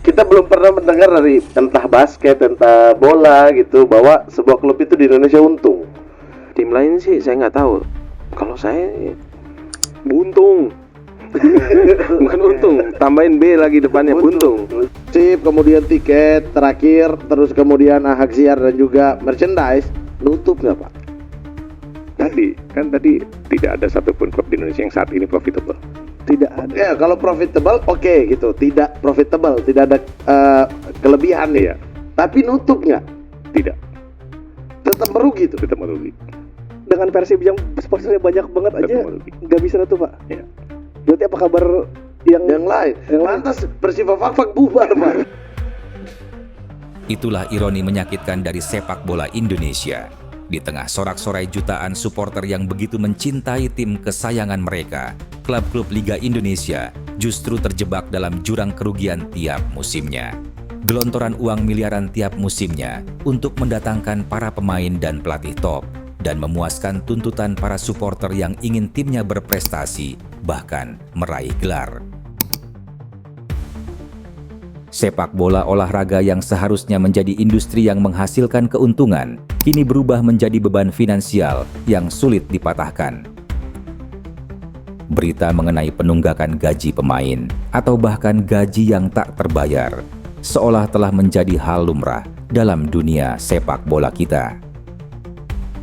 kita belum pernah mendengar dari entah basket, entah bola gitu bahwa sebuah klub itu di Indonesia untung. Tim lain sih saya nggak tahu. Kalau saya buntung. Bukan untung, tambahin B lagi depannya, buntung. Sip, kemudian tiket terakhir, terus kemudian hak siar dan juga merchandise, nutup nggak Pak? Tadi tidak ada satupun klub di Indonesia yang saat ini profitable. Tidak ada. Ya, kalau profitable oke gitu. Tidak profitable, tidak ada kelebihan ya. Tapi nutup nggak? Tidak, Tetap merugi tuh. tetap merugi. Dengan Persib yang sponsornya banyak banget aja Tetap merugi. nggak bisa nutup Pak. Ya. Berarti apa kabar yang Yang lain. Lantas Persiba Fakfak bubar Pak. Itulah ironi menyakitkan dari sepak bola Indonesia. Di tengah sorak-sorai jutaan supporter yang begitu mencintai tim kesayangan mereka, klub-klub Liga Indonesia justru terjebak dalam jurang kerugian tiap musimnya. Gelontoran uang miliaran tiap musimnya untuk mendatangkan para pemain dan pelatih top, dan memuaskan tuntutan para supporter yang ingin timnya berprestasi, bahkan meraih gelar. Sepak bola olahraga yang seharusnya menjadi industri yang menghasilkan keuntungan, kini berubah menjadi beban finansial yang sulit dipatahkan. Berita mengenai penunggakan gaji pemain, atau bahkan gaji yang tak terbayar, seolah telah menjadi hal lumrah dalam dunia sepak bola kita.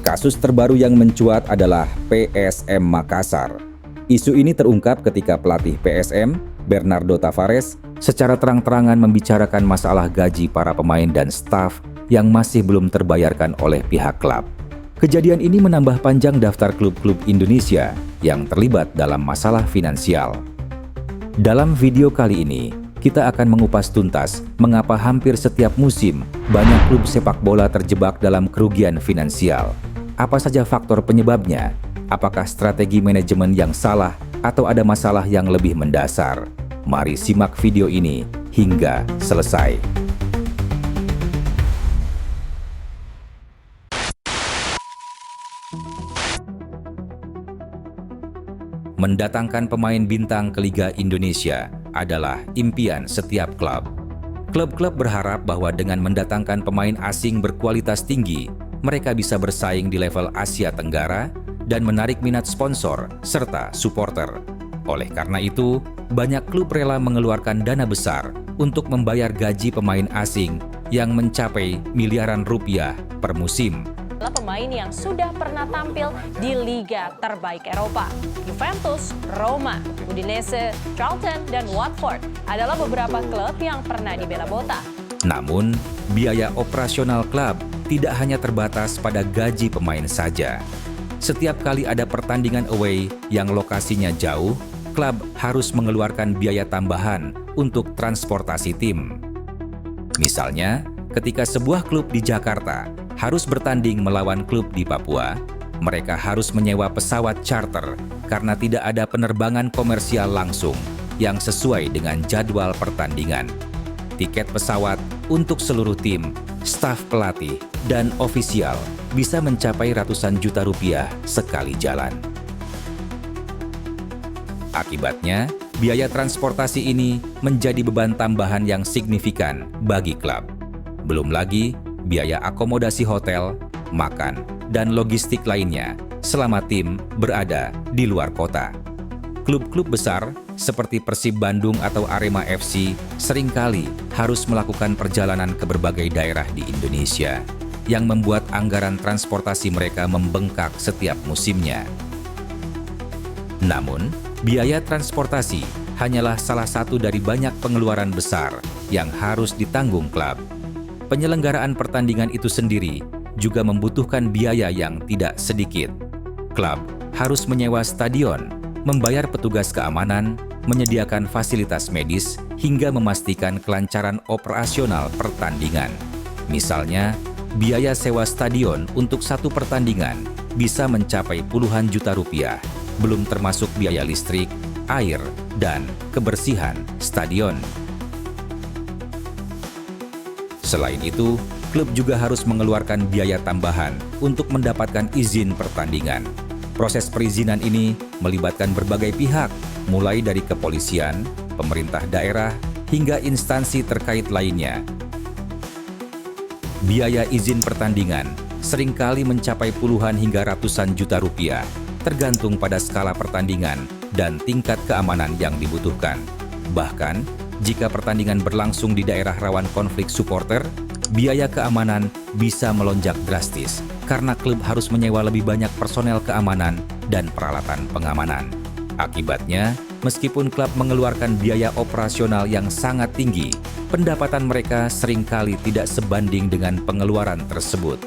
Kasus terbaru yang mencuat adalah PSM Makassar. Isu ini terungkap ketika pelatih PSM, Bernardo Tavares, secara terang-terangan membicarakan masalah gaji para pemain dan staf yang masih belum terbayarkan oleh pihak klub. Kejadian ini menambah panjang daftar klub-klub Indonesia yang terlibat dalam masalah finansial. Dalam video kali ini, kita akan mengupas tuntas mengapa hampir setiap musim banyak klub sepak bola terjebak dalam kerugian finansial. Apa saja faktor penyebabnya? Apakah strategi manajemen yang salah atau ada masalah yang lebih mendasar? Mari simak video ini hingga selesai. Mendatangkan pemain bintang ke Liga Indonesia adalah impian setiap klub. Klub-klub berharap bahwa dengan mendatangkan pemain asing berkualitas tinggi, mereka bisa bersaing di level Asia Tenggara dan menarik minat sponsor serta supporter. Oleh karena itu, banyak klub rela mengeluarkan dana besar untuk membayar gaji pemain asing yang mencapai miliaran rupiah per musim. Adalah pemain yang sudah pernah tampil di liga terbaik Eropa. Juventus, Roma, Udinese, Charlton, dan Watford adalah beberapa klub yang pernah dibela Botak. Namun, biaya operasional klub tidak hanya terbatas pada gaji pemain saja. Setiap kali ada pertandingan away yang lokasinya jauh, klub harus mengeluarkan biaya tambahan untuk transportasi tim. Misalnya, ketika sebuah klub di Jakarta harus bertanding melawan klub di Papua, mereka harus menyewa pesawat charter karena tidak ada penerbangan komersial langsung yang sesuai dengan jadwal pertandingan. Tiket pesawat untuk seluruh tim, staf pelatih, dan ofisial bisa mencapai ratusan juta rupiah sekali jalan. Akibatnya, biaya transportasi ini menjadi beban tambahan yang signifikan bagi klub. Belum lagi biaya akomodasi hotel, makan, dan logistik lainnya selama tim berada di luar kota. Klub-klub besar seperti Persib Bandung atau Arema FC seringkali harus melakukan perjalanan ke berbagai daerah di Indonesia, yang membuat anggaran transportasi mereka membengkak setiap musimnya. Namun, biaya transportasi hanyalah salah satu dari banyak pengeluaran besar yang harus ditanggung klub. Penyelenggaraan pertandingan itu sendiri juga membutuhkan biaya yang tidak sedikit. Klub harus menyewa stadion, membayar petugas keamanan, menyediakan fasilitas medis, hingga memastikan kelancaran operasional pertandingan. Misalnya, biaya sewa stadion untuk satu pertandingan bisa mencapai puluhan juta rupiah, belum termasuk biaya listrik, air, dan kebersihan stadion. Selain itu, klub juga harus mengeluarkan biaya tambahan untuk mendapatkan izin pertandingan. Proses perizinan ini melibatkan berbagai pihak, mulai dari kepolisian, pemerintah daerah, hingga instansi terkait lainnya. Biaya izin pertandingan seringkali mencapai puluhan hingga ratusan juta rupiah, tergantung pada skala pertandingan dan tingkat keamanan yang dibutuhkan. Bahkan, jika pertandingan berlangsung di daerah rawan konflik supporter, biaya keamanan bisa melonjak drastis karena klub harus menyewa lebih banyak personel keamanan dan peralatan pengamanan. Akibatnya, meskipun klub mengeluarkan biaya operasional yang sangat tinggi, pendapatan mereka seringkali tidak sebanding dengan pengeluaran tersebut.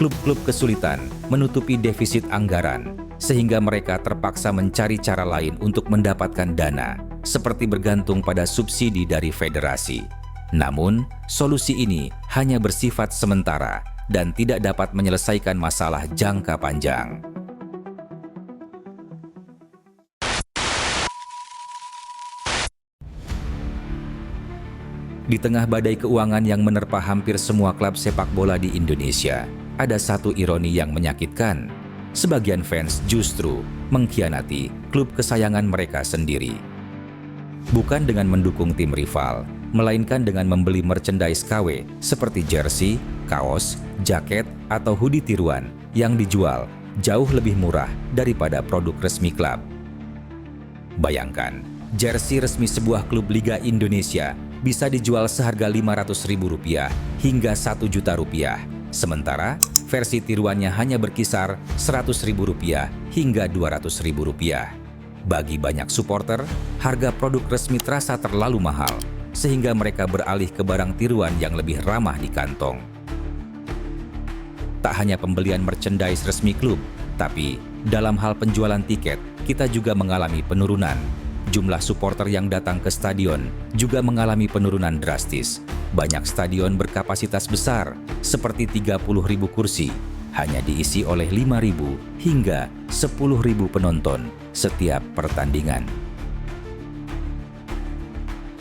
Klub-klub kesulitan menutupi defisit anggaran, sehingga mereka terpaksa mencari cara lain untuk mendapatkan dana, seperti bergantung pada subsidi dari federasi. Namun, solusi ini hanya bersifat sementara dan tidak dapat menyelesaikan masalah jangka panjang. Di tengah badai keuangan yang menerpa hampir semua klub sepak bola di Indonesia, ada satu ironi yang menyakitkan. Sebagian fans justru mengkhianati klub kesayangan mereka sendiri. Bukan dengan mendukung tim rival, melainkan dengan membeli merchandise KW seperti jersey, kaos, jaket, atau hoodie tiruan yang dijual jauh lebih murah daripada produk resmi klub. Bayangkan, jersey resmi sebuah klub Liga Indonesia bisa dijual seharga Rp500.000 hingga Rp1.000.000, sementara versi tiruannya hanya berkisar Rp100.000 hingga Rp200.000. Bagi banyak supporter, harga produk resmi terasa terlalu mahal, sehingga mereka beralih ke barang tiruan yang lebih ramah di kantong. Tak hanya pembelian merchandise resmi klub, tapi dalam hal penjualan tiket, kita juga mengalami penurunan. Jumlah supporter yang datang ke stadion juga mengalami penurunan drastis. Banyak stadion berkapasitas besar, seperti 30.000 kursi, hanya diisi oleh 5.000 hingga 10.000 penonton setiap pertandingan.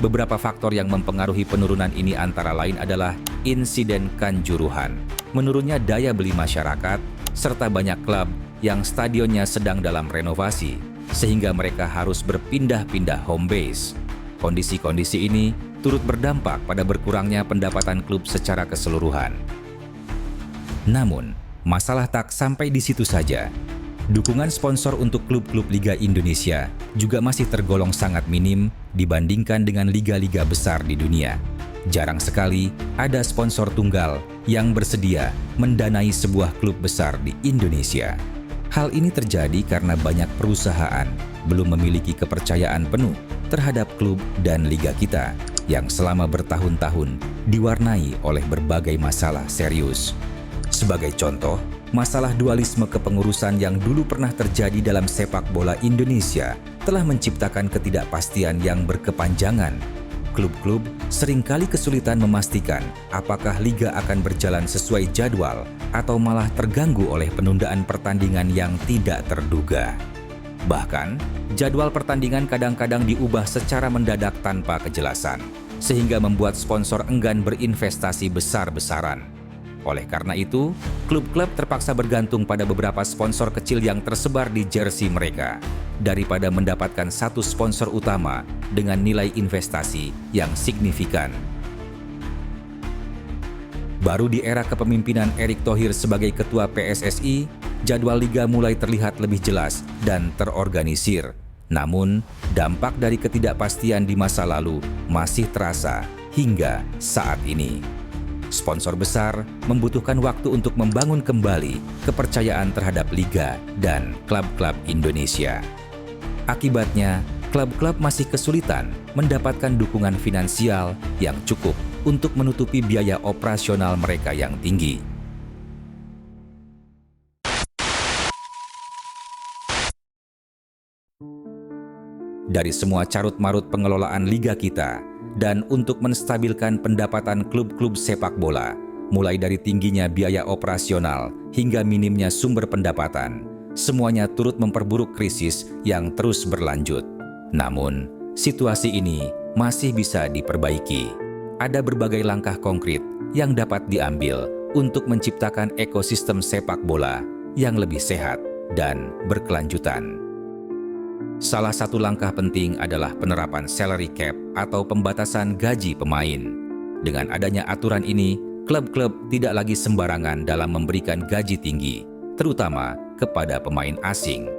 Beberapa faktor yang mempengaruhi penurunan ini antara lain adalah insiden Kanjuruhan, menurunnya daya beli masyarakat, serta banyak klub yang stadionnya sedang dalam renovasi, sehingga mereka harus berpindah-pindah home base. Kondisi-kondisi ini turut berdampak pada berkurangnya pendapatan klub secara keseluruhan. Namun, masalah tak sampai di situ saja. Dukungan sponsor untuk klub-klub Liga Indonesia juga masih tergolong sangat minim dibandingkan dengan liga-liga besar di dunia. Jarang sekali ada sponsor tunggal yang bersedia mendanai sebuah klub besar di Indonesia. Hal ini terjadi karena banyak perusahaan belum memiliki kepercayaan penuh terhadap klub dan liga kita yang selama bertahun-tahun diwarnai oleh berbagai masalah serius. Sebagai contoh, masalah dualisme kepengurusan yang dulu pernah terjadi dalam sepak bola Indonesia telah menciptakan ketidakpastian yang berkepanjangan. Klub-klub seringkali kesulitan memastikan apakah liga akan berjalan sesuai jadwal atau malah terganggu oleh penundaan pertandingan yang tidak terduga. Bahkan, jadwal pertandingan kadang-kadang diubah secara mendadak tanpa kejelasan, sehingga membuat sponsor enggan berinvestasi besar-besaran. Oleh karena itu, klub-klub terpaksa bergantung pada beberapa sponsor kecil yang tersebar di jersey mereka, daripada mendapatkan satu sponsor utama dengan nilai investasi yang signifikan. Baru di era kepemimpinan Erick Thohir sebagai ketua PSSI, jadwal liga mulai terlihat lebih jelas dan terorganisir. Namun, dampak dari ketidakpastian di masa lalu masih terasa hingga saat ini. Sponsor besar membutuhkan waktu untuk membangun kembali kepercayaan terhadap liga dan klub-klub Indonesia. Akibatnya, klub-klub masih kesulitan mendapatkan dukungan finansial yang cukup untuk menutupi biaya operasional mereka yang tinggi. Dari semua carut-marut pengelolaan liga kita, dan untuk menstabilkan pendapatan klub-klub sepak bola, mulai dari tingginya biaya operasional hingga minimnya sumber pendapatan, semuanya turut memperburuk krisis yang terus berlanjut. Namun, situasi ini masih bisa diperbaiki. Ada berbagai langkah konkret yang dapat diambil untuk menciptakan ekosistem sepak bola yang lebih sehat dan berkelanjutan. Salah satu langkah penting adalah penerapan salary cap atau pembatasan gaji pemain. Dengan adanya aturan ini, klub-klub tidak lagi sembarangan dalam memberikan gaji tinggi, terutama kepada pemain asing.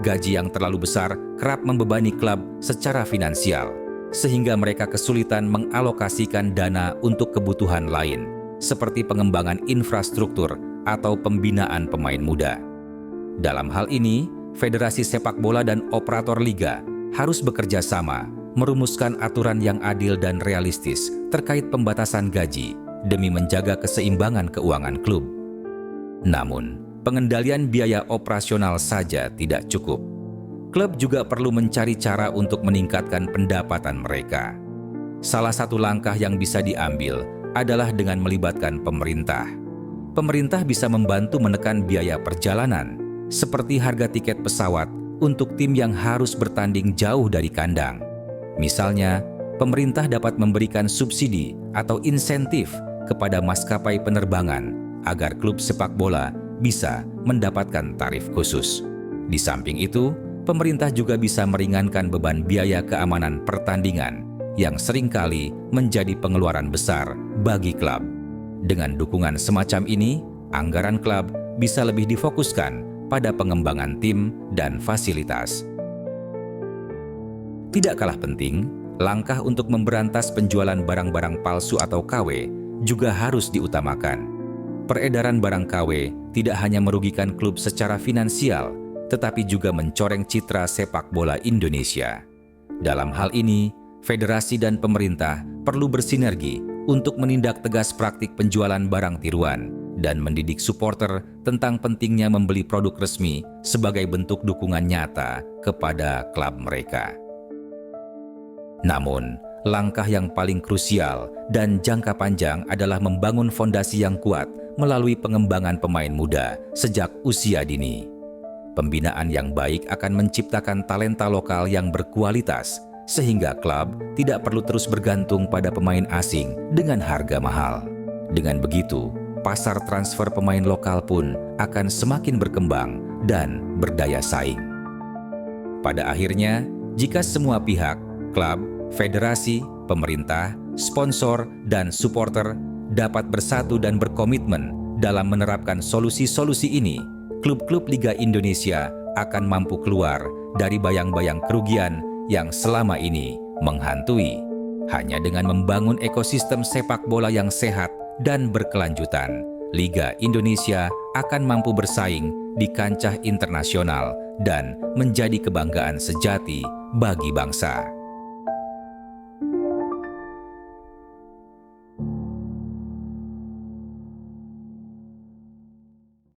Gaji yang terlalu besar kerap membebani klub secara finansial, sehingga mereka kesulitan mengalokasikan dana untuk kebutuhan lain, seperti pengembangan infrastruktur atau pembinaan pemain muda. Dalam hal ini, Federasi Sepak Bola dan operator liga harus bekerja sama merumuskan aturan yang adil dan realistis terkait pembatasan gaji demi menjaga keseimbangan keuangan klub. Namun, pengendalian biaya operasional saja tidak cukup. Klub juga perlu mencari cara untuk meningkatkan pendapatan mereka. Salah satu langkah yang bisa diambil adalah dengan melibatkan pemerintah. Pemerintah bisa membantu menekan biaya perjalanan, seperti harga tiket pesawat untuk tim yang harus bertanding jauh dari kandang. Misalnya, pemerintah dapat memberikan subsidi atau insentif kepada maskapai penerbangan agar klub sepak bola bisa mendapatkan tarif khusus. Di samping itu, pemerintah juga bisa meringankan beban biaya keamanan pertandingan yang seringkali menjadi pengeluaran besar bagi klub. Dengan dukungan semacam ini, anggaran klub bisa lebih difokuskan pada pengembangan tim dan fasilitas. Tidak kalah penting, langkah untuk memberantas penjualan barang-barang palsu atau KW juga harus diutamakan. Peredaran barang KW tidak hanya merugikan klub secara finansial, tetapi juga mencoreng citra sepak bola Indonesia. Dalam hal ini, federasi dan pemerintah perlu bersinergi untuk menindak tegas praktik penjualan barang tiruan dan mendidik supporter tentang pentingnya membeli produk resmi sebagai bentuk dukungan nyata kepada klub mereka. Namun, langkah yang paling krusial dan jangka panjang adalah membangun fondasi yang kuat melalui pengembangan pemain muda sejak usia dini. Pembinaan yang baik akan menciptakan talenta lokal yang berkualitas, sehingga klub tidak perlu terus bergantung pada pemain asing dengan harga mahal. Dengan begitu, pasar transfer pemain lokal pun akan semakin berkembang dan berdaya saing. Pada akhirnya, jika semua pihak, klub, federasi, pemerintah, sponsor, dan supporter dapat bersatu dan berkomitmen dalam menerapkan solusi-solusi ini, klub-klub Liga Indonesia akan mampu keluar dari bayang-bayang kerugian yang selama ini menghantui. Hanya dengan membangun ekosistem sepak bola yang sehat dan berkelanjutan, Liga Indonesia akan mampu bersaing di kancah internasional dan menjadi kebanggaan sejati bagi bangsa.